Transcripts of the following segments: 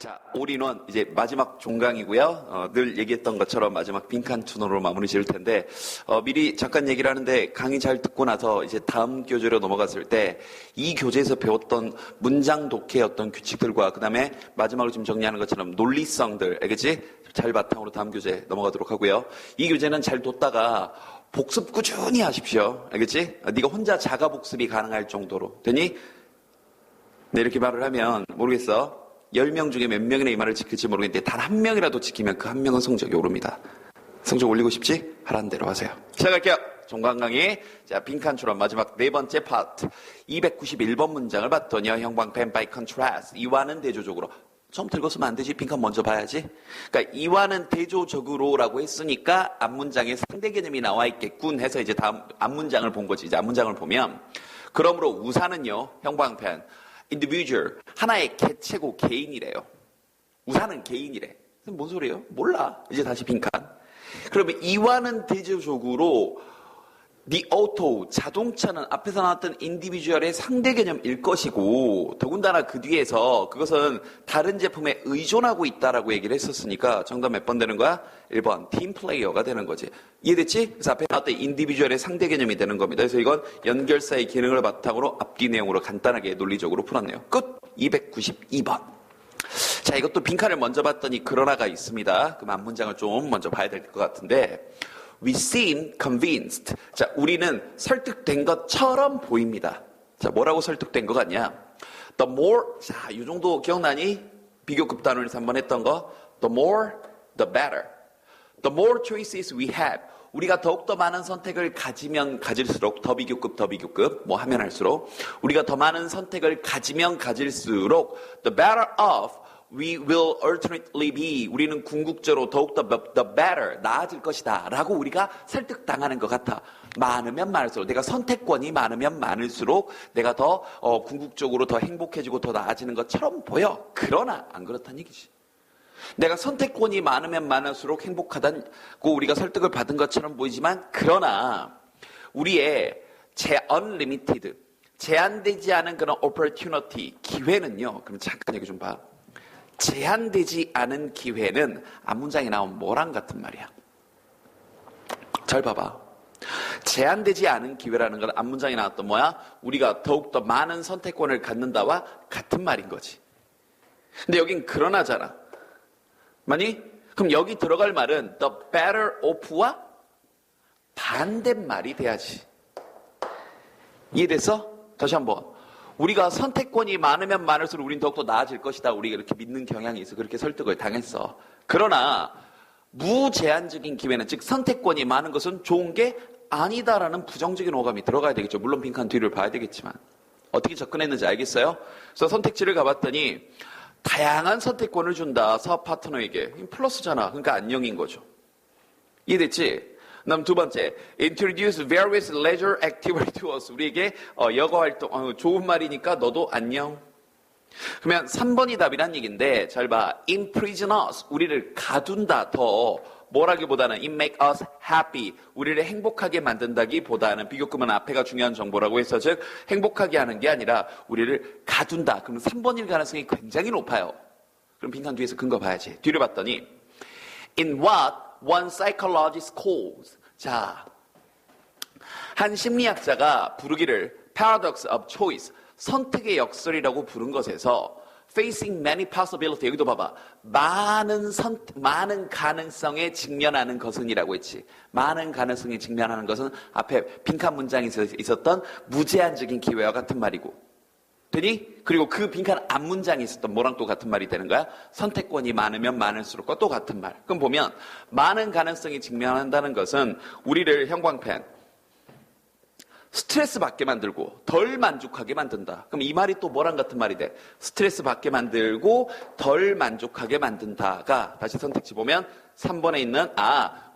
자, 올인원 이제 마지막 종강이고요. 늘 얘기했던 것처럼 마지막 빈칸 투너로 마무리 지을 텐데 미리 잠깐 얘기를 하는데 강의 잘 듣고 나서 이제 다음 교재로 넘어갔을 때 이 교재에서 배웠던 문장 독해의 어떤 규칙들과 그 다음에 마지막으로 지금 정리하는 것처럼 논리성들, 알겠지? 잘 바탕으로 다음 교재 넘어가도록 하고요. 이 교재는 잘 뒀다가 복습 꾸준히 하십시오. 알겠지? 네가 혼자 자가 복습이 가능할 정도로. 되니? 네, 이렇게 말을 하면 모르겠어. 10명 중에 몇 명이나 이 말을 지킬지 모르겠는데 단 한 명이라도 지키면 그 한 명은 성적이 오릅니다. 성적 올리고 싶지? 하라는 대로 하세요. 시작할게요. 종강 강의. 자, 빈칸처럼 마지막 네 번째 파트. 291번 문장을 봤더니요. 형광펜 by contrast. 이와는 대조적으로. 처음부터 읽었으면 안 되지. 빈칸 먼저 봐야지. 그러니까 이와는 대조적으로라고 했으니까 앞문장에 상대 개념이 나와 있겠군 해서 이제 다음 앞문장을 본 거지. 이제 앞문장을 보면 그러므로 우산은요. 형광펜 individual, 하나의 개체고 개인이래요. 우산은 개인이래. 뭔 소리예요? 몰라. 이제 다시 빈칸. 그러면 이와는 대조적으로 the auto, 자동차는 앞에서 나왔던 individual의 상대 개념일 것이고 더군다나 그 뒤에서 그것은 다른 제품에 의존하고 있다라고 얘기를 했었으니까 정답 몇 번 되는 거야? 1번, 팀 플레이어가 되는 거지. 이해됐지? 그래서 앞에 나왔던 individual의 상대 개념이 되는 겁니다. 그래서 이건 연결사의 기능을 바탕으로 앞뒤 내용으로 간단하게 논리적으로 풀었네요. 끝! 292번. 자, 이것도 빈칸을 먼저 봤더니 그러나가 있습니다. 그럼 앞문장을 좀 먼저 봐야 될 것 같은데 We seem convinced. 자, 우리는 설득된 것처럼 보입니다. 자, 뭐라고 설득된 것 같냐? The more, 자, 이 정도 기억나니? 비교급 단원에서 한번 했던 거. The more, the better. The more choices we have. 우리가 더욱더 많은 선택을 가지면 가질수록, 더 비교급, 뭐 하면 할수록, 우리가 더 많은 선택을 가지면 가질수록, the better off we will ultimately be. 우리는 궁극적으로 더욱더 the better, 나아질 것이다 라고 우리가 설득당하는 것 같아. 많으면 많을수록, 내가 선택권이 많으면 많을수록 내가 더 궁극적으로 더 행복해지고 더 나아지는 것처럼 보여. 그러나 안 그렇다는 얘기지. 내가 선택권이 많으면 많을수록 행복하다고 우리가 설득을 받은 것처럼 보이지만 그러나 우리의 unlimited, 제한되지 않은 그런 opportunity, 기회는요. 그럼 잠깐 얘기 좀 봐. 제한되지 않은 기회는 앞문장에 나온 뭐랑 같은 말이야? 잘 봐봐. 제한되지 않은 기회라는 건 앞문장에 나왔던 뭐야? 우리가 더욱더 많은 선택권을 갖는다와 같은 말인 거지. 근데 여긴 그러나잖아. 맞니? 그럼 여기 들어갈 말은 the better off와 반대말이 돼야지. 이해됐어? 다시 한번. 우리가 선택권이 많으면 많을수록 우린 더욱더 나아질 것이다. 우리가 이렇게 믿는 경향이 있어. 그렇게 설득을 당했어. 그러나 무제한적인 기회는, 즉 선택권이 많은 것은 좋은 게 아니다라는 부정적인 오감이 들어가야 되겠죠. 물론 빈칸 뒤를 봐야 되겠지만. 어떻게 접근했는지 알겠어요? 그래서 선택지를 가봤더니 다양한 선택권을 준다. 사업 파트너에게. 플러스잖아. 그러니까 안녕인 거죠. 이해됐지? 그다음 두 번째, introduce various leisure activity to us. 우리에게 여가 활동, 좋은 말이니까 너도 안녕. 그러면 3번이 답이란 얘기인데 잘 봐. imprison us. 우리를 가둔다. 더 뭐라기보다는 it make us happy. 우리를 행복하게 만든다기보다는 비교급은 앞에가 중요한 정보라고 해서 즉 행복하게 하는 게 아니라 우리를 가둔다. 그럼 3번일 가능성이 굉장히 높아요. 그럼 빈칸 뒤에서 근거 봐야지. 뒤를 봤더니 in what one psychologist calls. 자, 한 심리학자가 부르기를 paradox of choice, 선택의 역설이라고 부른 것에서 facing many possibilities, 여기도 봐봐. 많은 가능성에 직면하는 것은이라고 했지. 많은 가능성에 직면하는 것은 앞에 빈칸 문장에 있었던 무제한적인 기회와 같은 말이고. 되니? 그리고 그 빈칸 앞문장에 있었던 뭐랑 또 같은 말이 되는 거야? 선택권이 많으면 많을수록과 또 같은 말. 그럼 보면 많은 가능성이 직면한다는 것은 우리를 형광펜 스트레스 받게 만들고 덜 만족하게 만든다. 그럼 이 말이 또 뭐랑 같은 말이 돼? 스트레스 받게 만들고 덜 만족하게 만든다가 다시 선택지 보면 3번에 있는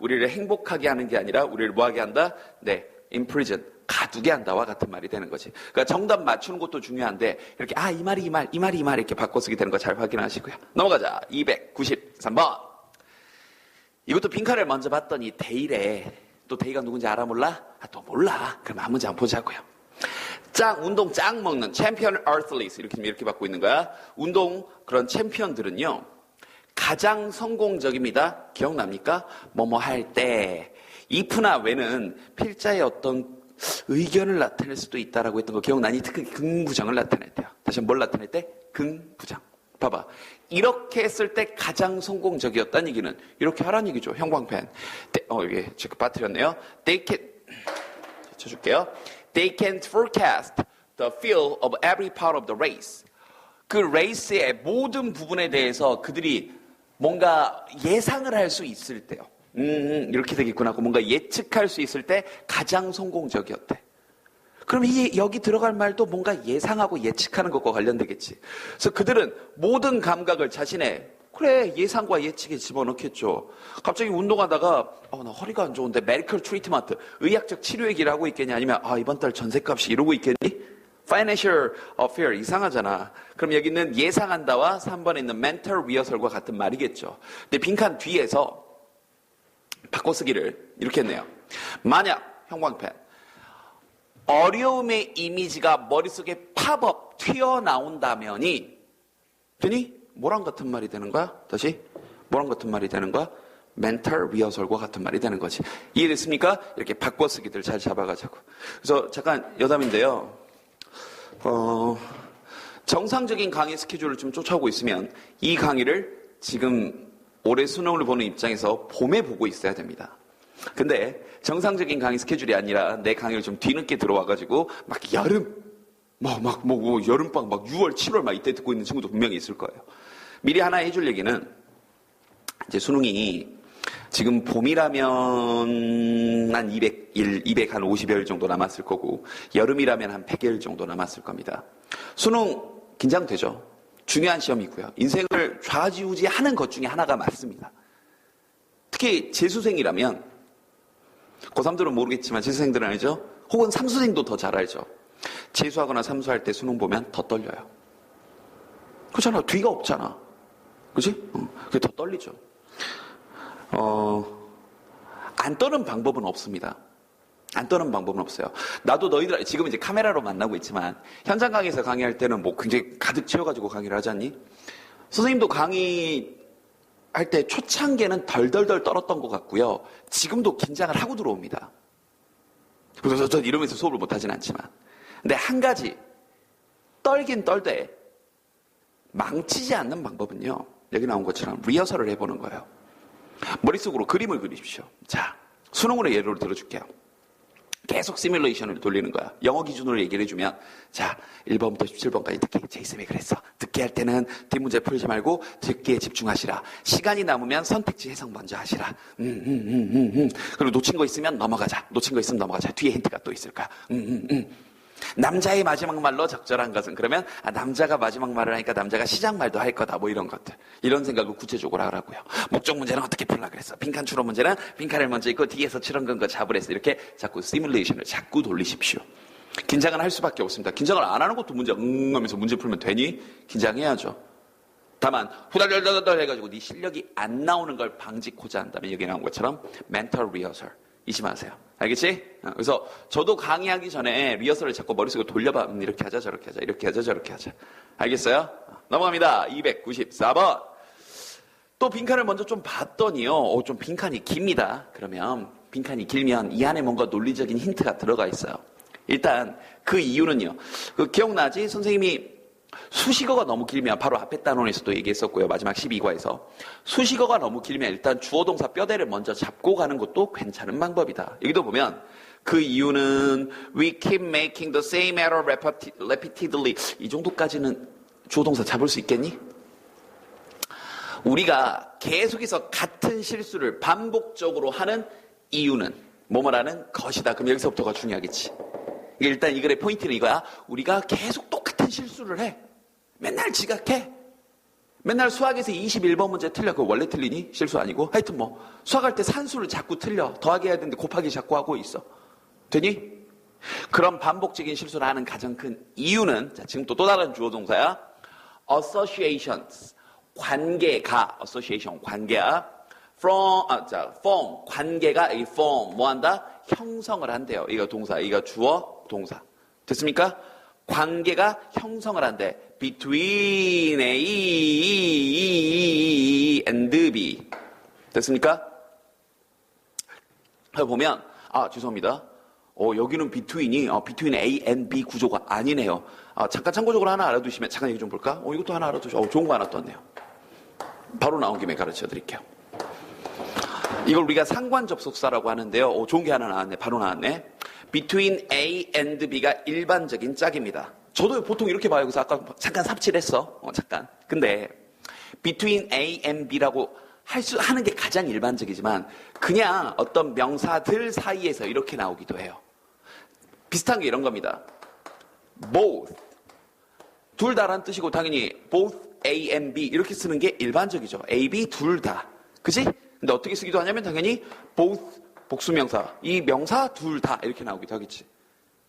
우리를 행복하게 하는 게 아니라 우리를 뭐하게 한다? 네, imprison, 가두게 한다와 같은 말이 되는 거지. 그러니까 정답 맞추는 것도 중요한데 이렇게 이 말이 이 말이 이렇게 바꿔 쓰게 되는 거 잘 확인하시고요. 넘어가자. 293번. 이것도 빈칸을 먼저 봤더니 데이래. 또 데이가 누군지 알아 몰라? 또 몰라. 그럼 아무 문제 안 보자고요. 운동 짱 먹는 챔피언 어슬리트 이렇게 받고 있는 거야. 운동 그런 챔피언들은요. 가장 성공적입니다. 기억납니까? 뭐뭐 할 때 if나 when은 필자의 어떤 의견을 나타낼 수도 있다라고 했던 거 기억나니? 특히 긍부정을 나타낼 때요. 다시 뭘 나타낼 때? 긍부정. 봐봐. 이렇게 했을 때 가장 성공적이었다는 얘기는 이렇게 하라는 얘기죠. 형광펜. 이게 지금 빠뜨렸네요. They can 쳐줄게요. They can forecast the field of every part of the race. 그 레이스의 모든 부분에 대해서 그들이 뭔가 예상을 할 수 있을 때요. 이렇게 되겠구나 하고 뭔가 예측할 수 있을 때 가장 성공적이었대. 그럼 여기 들어갈 말도 뭔가 예상하고 예측하는 것과 관련되겠지. 그래서 그들은 모든 감각을 자신의 예상과 예측에 집어넣겠죠. 갑자기 운동하다가 나 허리가 안 좋은데 메디컬 트리트먼트, 의학적 치료 얘기를 하고 있겠니? 아니면 이번 달 전셋값이 이러고 있겠니? Financial affair 이상하잖아. 그럼 여기는 예상한다와 3번에 있는 mental rehearsal과 같은 말이겠죠. 근데 빈칸 뒤에서 바꿔쓰기를 이렇게 했네요. 만약 형광펜 어려움의 이미지가 머릿속에 팝업 튀어나온다면이 되니? 뭐랑 같은 말이 되는 거야? 다시 뭐랑 같은 말이 되는 거야? mental rehearsal과 같은 말이 되는 거지. 이해됐습니까? 이렇게 바꿔쓰기들 잘 잡아가자고. 그래서 잠깐 여담인데요. 정상적인 강의 스케줄을 좀 쫓아오고 있으면 이 강의를 지금 올해 수능을 보는 입장에서 봄에 보고 있어야 됩니다. 근데 정상적인 강의 스케줄이 아니라 내 강의를 좀 뒤늦게 들어와가지고 막 여름, 여름방 6월, 7월 막 이때 듣고 있는 친구도 분명히 있을 거예요. 미리 하나 해줄 얘기는 이제 수능이 지금 봄이라면 한 250여 일 정도 남았을 거고 여름이라면 한 100일 정도 남았을 겁니다. 수능 긴장되죠. 중요한 시험이고요. 인생을 좌지우지하는 것 중에 하나가 맞습니다. 특히 재수생이라면 고3들은 모르겠지만 재수생들은 알죠? 혹은 삼수생도 더 잘 알죠. 재수하거나 삼수할 때 수능 보면 더 떨려요. 그렇잖아. 뒤가 없잖아. 그치? 그게 더 떨리죠. 안 떠는 방법은 없습니다. 안 떠는 방법은 없어요. 나도 너희들, 지금 이제 카메라로 만나고 있지만, 현장 강의에서 강의할 때는 뭐 굉장히 가득 채워가지고 강의를 하지 않니? 선생님도 강의할 때 초창기에는 덜덜덜 떨었던 것 같고요. 지금도 긴장을 하고 들어옵니다. 그래서 전 이러면서 수업을 못하진 않지만. 근데 한 가지, 떨긴 떨되, 망치지 않는 방법은요, 여기 나온 것처럼 리허설을 해보는 거예요. 머릿속으로 그림을 그리십시오. 자, 수능으로 예를 들어줄게요. 계속 시뮬레이션을 돌리는 거야. 영어 기준으로 얘기를 해주면, 자, 1번부터 17번까지 듣기. 제이쌤이 그랬어. 듣기 할 때는 뒷문제 풀지 말고 듣기에 집중하시라. 시간이 남으면 선택지 해석 먼저 하시라. 그리고 놓친 거 있으면 넘어가자. 놓친 거 있으면 넘어가자. 뒤에 힌트가 또 있을 거야. 남자의 마지막 말로 적절한 것은 그러면 남자가 마지막 말을 하니까 남자가 시작 말도 할 거다 뭐 이런 것들 이런 생각을 구체적으로 하라고요. 목적 문제는 어떻게 풀라 그랬어. 빈칸 추론 문제는 빈칸을 먼저 읽고 뒤에서 추론근 거 잡으랬어. 이렇게 자꾸 시뮬레이션을 자꾸 돌리십시오. 긴장을 할 수밖에 없습니다. 긴장을 안 하는 것도 문제 하면서 문제 풀면 되니? 긴장해야죠. 다만 후달달달달 해가지고 네 실력이 안 나오는 걸 방지코자 한다면 여기 나온 것처럼 mental rehearsal 잊지 마세요. 알겠지? 그래서 저도 강의하기 전에 리허설을 자꾸 머릿속에 돌려봐. 이렇게 하자 저렇게 하자 이렇게 하자 저렇게 하자. 알겠어요? 넘어갑니다. 294번. 또 빈칸을 먼저 좀 봤더니요. 좀 빈칸이 깁니다. 그러면 빈칸이 길면 이 안에 뭔가 논리적인 힌트가 들어가 있어요. 일단 그 이유는요. 기억나지? 선생님이 수식어가 너무 길면 바로 앞에 단원에서도 얘기했었고요. 마지막 12과에서 수식어가 너무 길면 일단 주어동사 뼈대를 먼저 잡고 가는 것도 괜찮은 방법이다. 여기도 보면 그 이유는 we keep making the same error repeatedly 이 정도까지는 주어동사 잡을 수 있겠니? 우리가 계속해서 같은 실수를 반복적으로 하는 이유는 뭐뭐라는 것이다. 그럼 여기서부터가 중요하겠지. 일단 이 글의 포인트는 이거야. 우리가 계속 똑같은 실수를 해. 맨날 지각해. 맨날 수학에서 21번 문제 틀려. 그거 원래 틀리니? 실수 아니고? 하여튼 뭐 수학할 때 산수를 자꾸 틀려. 더하기 해야 되는데 곱하기 자꾸 하고 있어. 되니? 그런 반복적인 실수를 하는 가장 큰 이유는 자, 지금 또 다른 주어동사야. associations. 관계가 association 관계야. form 관계가 이 form 뭐 한다? 형성을 한대요. 이거 동사, 이거 주어, 동사. 됐습니까? 관계가 형성을 한대. Between A and B. 됐습니까? 보면 죄송합니다. 여기는 between A and B 구조가 아니네요. 잠깐 참고적으로 하나 알아두시면, 잠깐 얘기 좀 볼까? 이것도 하나 알아두시죠. 좋은 거 하나 떴네요. 바로 나온 김에 가르쳐 드릴게요. 이걸 우리가 상관 접속사라고 하는데요. 좋은 게 하나 나왔네. 바로 나왔네. Between A and B가 일반적인 짝입니다. 저도 보통 이렇게 봐요. 그래서 아까 잠깐 삽질했어. 잠깐. 근데 Between A and B라고 하는 게 가장 일반적이지만 그냥 어떤 명사들 사이에서 이렇게 나오기도 해요. 비슷한 게 이런 겁니다. Both. 둘 다란 뜻이고 당연히 both A and B 이렇게 쓰는 게 일반적이죠. A, B 둘 다. 그치? 근데 어떻게 쓰기도 하냐면 당연히 both 복수명사. 이 명사 둘 다 이렇게 나오기도 하겠지.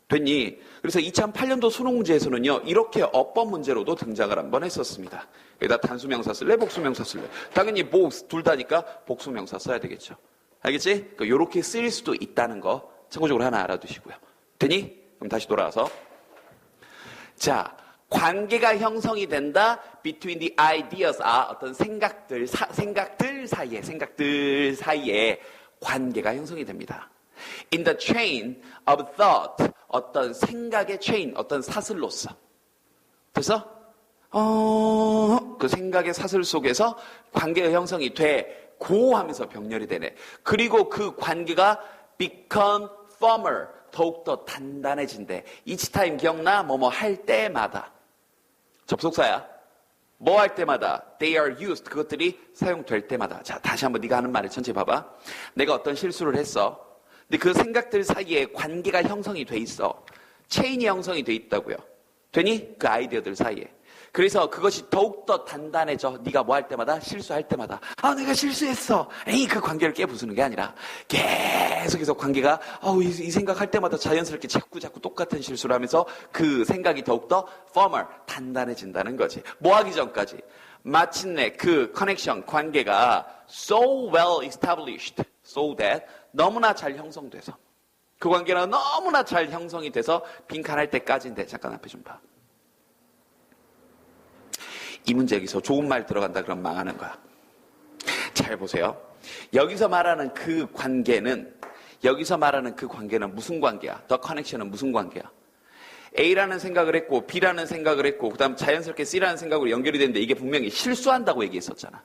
됐니? 그래서 2008년도 수능 문제에서는요. 이렇게 어법 문제로도 등장을 한번 했었습니다. 여기다 단수명사 쓸래? 복수명사 쓸래? 당연히 both 둘 다니까 복수명사 써야 되겠죠. 알겠지? 이렇게 쓰일 수도 있다는 거 참고적으로 하나 알아두시고요. 됐니? 그럼 다시 돌아와서 자, 관계가 형성이 된다. Between the ideas. 어떤 생각들 사이에 관계가 형성이 됩니다. In the chain of thought. 어떤 생각의 체인, 어떤 사슬로서. 그래서 그 생각의 사슬 속에서 관계가 형성이 되고 하면서 병렬이 되네. 그리고 그 관계가 become firmer. 더욱더 단단해진대. each time 기억나? 뭐뭐 할 때마다. 접속사야. 뭐 할 때마다. They are used. 그것들이 사용될 때마다. 자, 다시 한번 네가 하는 말을 천천히 봐봐. 내가 어떤 실수를 했어. 근데 그 생각들 사이에 관계가 형성이 돼 있어. 체인이 형성이 돼 있다고요. 되니? 그 아이디어들 사이에. 그래서 그것이 더욱더 단단해져. 네가 뭐 할 때마다? 실수할 때마다. 내가 실수했어. 그 관계를 깨부수는 게 아니라 계속해서 관계가 이 생각할 때마다 자연스럽게 자꾸 똑같은 실수를 하면서 그 생각이 더욱더 firmer, 단단해진다는 거지. 뭐 하기 전까지. 마침내 그 커넥션, 관계가 so well established, so that 너무나 잘 형성돼서 그 관계가 너무나 잘 형성이 돼서 빈칸할 때까지인데 잠깐 앞에 좀 봐. 이 문제 여기서 좋은 말 들어간다 그러면 망하는 거야. 잘 보세요. 여기서 말하는 그 관계는 무슨 관계야? The connection은 무슨 관계야? A라는 생각을 했고 B라는 생각을 했고 그 다음 자연스럽게 C라는 생각으로 연결이 됐는데 이게 분명히 실수한다고 얘기했었잖아.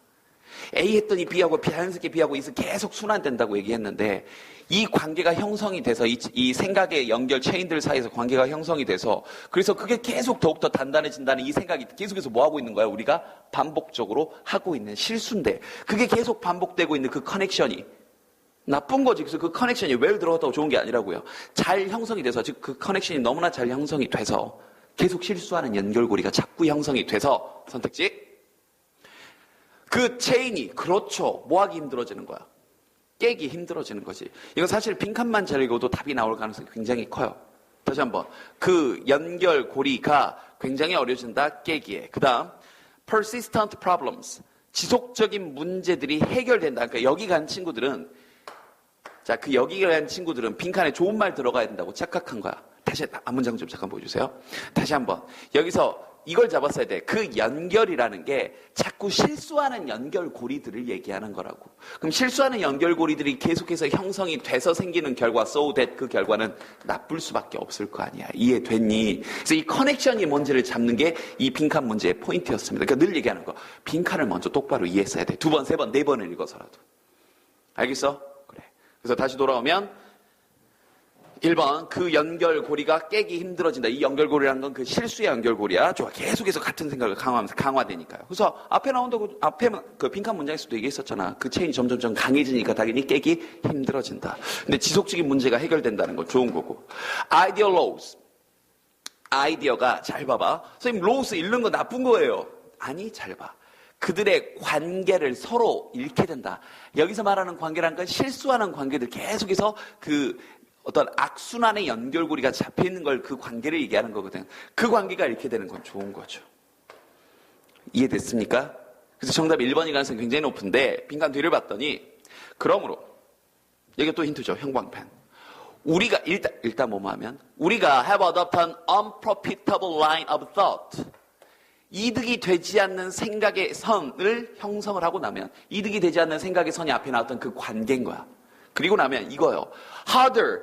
A 했더니 B하고 자연스럽게 B하고 계속 순환된다고 얘기했는데 이 관계가 형성이 돼서 이 생각의 연결 체인들 사이에서 관계가 형성이 돼서 그래서 그게 계속 더욱더 단단해진다는 이 생각이 계속해서 뭐 하고 있는 거야? 우리가 반복적으로 하고 있는 실수인데 그게 계속 반복되고 있는 그 커넥션이 나쁜 거지. 그래서 그 커넥션이 왜 들어갔다고 좋은 게 아니라고요. 잘 형성이 돼서 즉 그 커넥션이 너무나 잘 형성이 돼서 계속 실수하는 연결고리가 자꾸 형성이 돼서 선택지 그 체인이 그렇죠. 뭐하기 힘들어지는 거야. 깨기 힘들어지는 거지. 이건 사실 빈칸만 잘 읽어도 답이 나올 가능성이 굉장히 커요. 다시 한번 그 연결고리가 굉장히 어려진다. 깨기에. 그 다음 persistent problems. 지속적인 문제들이 해결된다. 그러니까 여기 간 친구들은 여기 간 친구들은 빈칸에 좋은 말 들어가야 된다고 착각한 거야. 다시 한 문장 좀 잠깐 보여주세요. 다시 한번. 여기서 이걸 잡았어야 돼. 그 연결이라는 게 자꾸 실수하는 연결고리들을 얘기하는 거라고. 그럼 실수하는 연결고리들이 계속해서 형성이 돼서 생기는 결과, so that 그 결과는 나쁠 수밖에 없을 거 아니야. 이해됐니? 그래서 이 커넥션이 뭔지를 잡는 게 이 빈칸 문제의 포인트였습니다. 그러니까 늘 얘기하는 거. 빈칸을 먼저 똑바로 이해했어야 돼. 2번, 3번, 4번을 읽어서라도. 알겠어? 그래. 그래서 다시 돌아오면 1번 그 연결고리가 깨기 힘들어진다. 이 연결고리라는 건 그 실수의 연결고리야. 좋아. 계속해서 같은 생각을 강화하면서 강화되니까요. 그래서 앞에 나온다고 앞에 그 빈칸 문장에서도 얘기했었잖아. 그 체인이 점점점 강해지니까 당연히 깨기 힘들어진다. 근데 지속적인 문제가 해결된다는 건 좋은 거고. 아이디어 로스. 아이디어가 잘 봐봐. 선생님 로스 잃는 거 나쁜 거예요. 아니 잘 봐. 그들의 관계를 서로 잃게 된다. 여기서 말하는 관계라는 건 실수하는 관계들 계속해서 그 어떤 악순환의 연결고리가 잡혀있는 걸 그 관계를 얘기하는 거거든. 그 관계가 이렇게 되는 건 좋은 거죠. 이해됐습니까? 그래서 정답이 1번이 가능성이 굉장히 높은데 빈칸 뒤를 봤더니 그러므로 여기가 또 힌트죠. 형광펜. 우리가 일단 뭐뭐 하면 우리가 have adopted an unprofitable line of thought. 이득이 되지 않는 생각의 선을 형성을 하고 나면 이득이 되지 않는 생각의 선이 앞에 나왔던 그 관계인 거야. 그리고 나면 이거요. harder,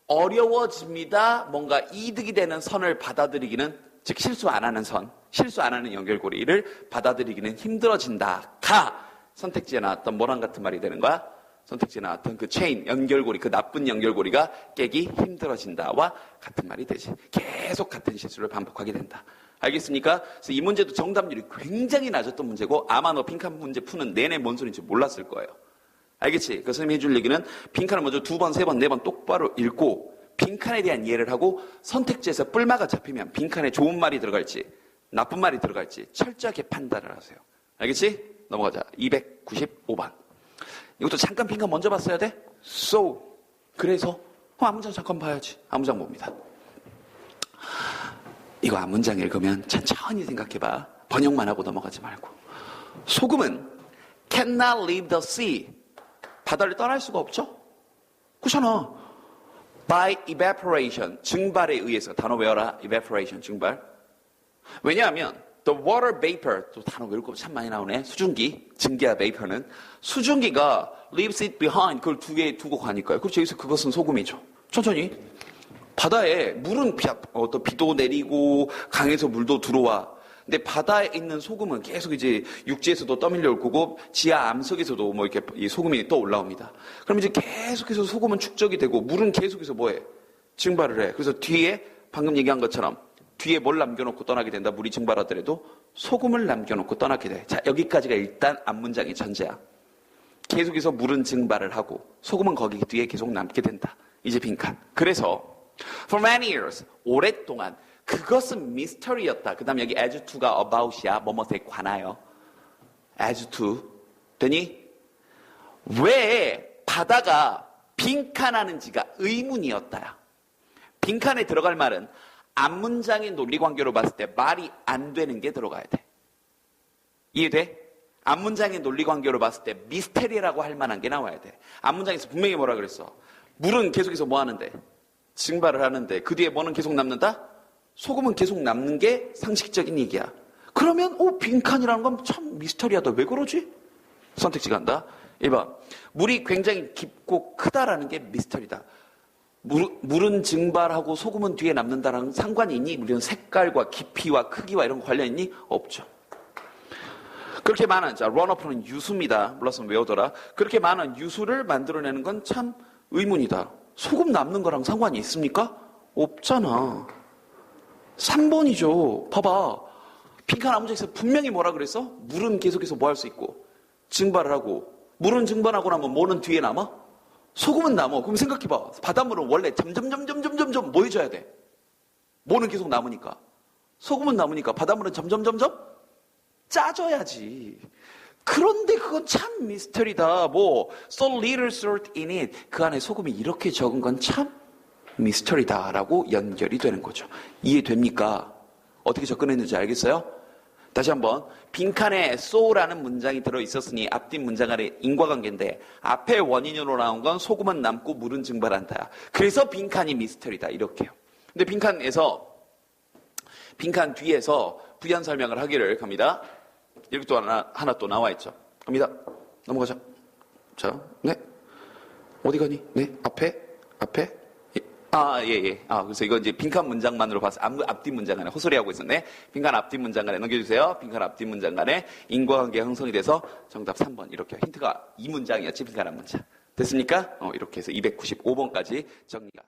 어려워집니다. 뭔가 이득이 되는 선을 받아들이기는, 즉 실수 안 하는 선, 실수 안 하는 연결고리를 받아들이기는 힘들어진다. 가 선택지에 나왔던 뭐랑 같은 말이 되는 거야? 선택지에 나왔던 그 체인, 연결고리, 그 나쁜 연결고리가 깨기 힘들어진다와 같은 말이 되지. 계속 같은 실수를 반복하게 된다. 알겠습니까? 그래서 이 문제도 정답률이 굉장히 낮았던 문제고 아마 너 빈칸 문제 푸는 내내 뭔 소리인지 몰랐을 거예요. 알겠지? 그 선생님이 해줄 얘기는 빈칸을 먼저 2번, 3번, 4번 똑바로 읽고 빈칸에 대한 이해를 하고 선택지에서 뿔마가 잡히면 빈칸에 좋은 말이 들어갈지 나쁜 말이 들어갈지 철저하게 판단을 하세요. 알겠지? 넘어가자. 295번. 이것도 잠깐 빈칸 먼저 봤어야 돼? So. 그래서 앞문장 잠깐 봐야지. 앞문장 봅니다. 이거 앞문장 읽으면 천천히 생각해봐. 번역만 하고 넘어가지 말고. 소금은 cannot leave the sea. 바다를 떠날 수가 없죠? 그렇잖아. By evaporation. 증발에 의해서. 단어 외워라. evaporation. 증발. 왜냐하면 the water vapor. 또 단어 외울 거 참 많이 나오네. 수증기. 증기와 vapor는. 수증기가 leaves it behind. 그걸 두고 가니까요. 그렇죠. 여기서 그것은 소금이죠. 천천히. 바다에 물은 또 비도 내리고 강에서 물도 들어와. 근데 바다에 있는 소금은 계속 이제 육지에서도 떠밀려 올 거고 지하 암석에서도 뭐 이렇게 이 소금이 또 올라옵니다. 그럼 이제 계속해서 소금은 축적이 되고 물은 계속해서 뭐해? 증발을 해. 그래서 뒤에 방금 얘기한 것처럼 뒤에 뭘 남겨놓고 떠나게 된다. 물이 증발하더라도 소금을 남겨놓고 떠나게 돼. 자, 여기까지가 일단 앞문장의 전제야. 계속해서 물은 증발을 하고 소금은 거기 뒤에 계속 남게 된다. 이제 빈칸. 그래서 For many years, 오랫동안 그것은 미스터리였다. 그 다음 여기 as to가 about이야. 뭐뭐에 관하여. as to. 되니? 왜 바다가 빈칸하는지가 의문이었다야. 빈칸에 들어갈 말은 앞문장의 논리관계로 봤을 때 말이 안 되는 게 들어가야 돼. 이해돼? 앞문장의 논리관계로 봤을 때 미스테리라고 할 만한 게 나와야 돼. 앞문장에서 분명히 뭐라 그랬어? 물은 계속해서 뭐 하는데? 증발을 하는데 그 뒤에 뭐는 계속 남는다? 소금은 계속 남는 게 상식적인 얘기야. 그러면 빈칸이라는 건 참 미스터리하다. 왜 그러지? 선택지 간다. 1번. 물이 굉장히 깊고 크다라는 게 미스터리다. 물은 증발하고 소금은 뒤에 남는다랑 상관이 있니? 물은 색깔과 깊이와 크기와 이런 거 관련 있니? 없죠. 그렇게 많은, 자, 런어프는 유수입니다. 몰랐으면 외우더라. 그렇게 많은 유수를 만들어내는 건 참 의문이다. 소금 남는 거랑 상관이 있습니까? 없잖아. 3번이죠. 봐봐. 빈칸 앞문장에서 분명히 뭐라 그랬어? 물은 계속해서 뭐 할 수 있고 증발을 하고 물은 증발하고 나면 뭐는 뒤에 남아? 소금은 남아. 그럼 생각해봐. 바닷물은 원래 점점 뭐 해줘야 돼? 뭐는 계속 남으니까. 소금은 남으니까 바닷물은 점점 짜져야지. 그런데 그건 참 미스터리다. so little salt in it. 그 안에 소금이 이렇게 적은 건 참 미스터리다라고 연결이 되는 거죠. 이해됩니까? 어떻게 접근했는지 알겠어요? 다시 한번. 빈칸에 so라는 문장이 들어있었으니 앞뒤 문장 간의 인과관계인데 앞에 원인으로 나온 건 소금은 남고 물은 증발한다. 그래서 빈칸이 미스터리다. 이렇게요. 근데 빈칸 뒤에서 부연 설명을 하기를 갑니다. 여기 또 하나 또 나와 있죠. 갑니다. 넘어가자. 자, 네. 어디 가니? 네. 앞에. 예. 그래서 이거 이제 빈칸 문장만으로 봐서 앞뒤 문장 간에 헛소리하고 있었네. 빈칸 앞뒤 문장 간에 넘겨주세요. 빈칸 앞뒤 문장 간에 인과관계 형성이 돼서 정답 3번. 이렇게. 힌트가 이 문장이었지, 빈칸 앞 문장. 됐습니까? 이렇게 해서 295번까지 정리가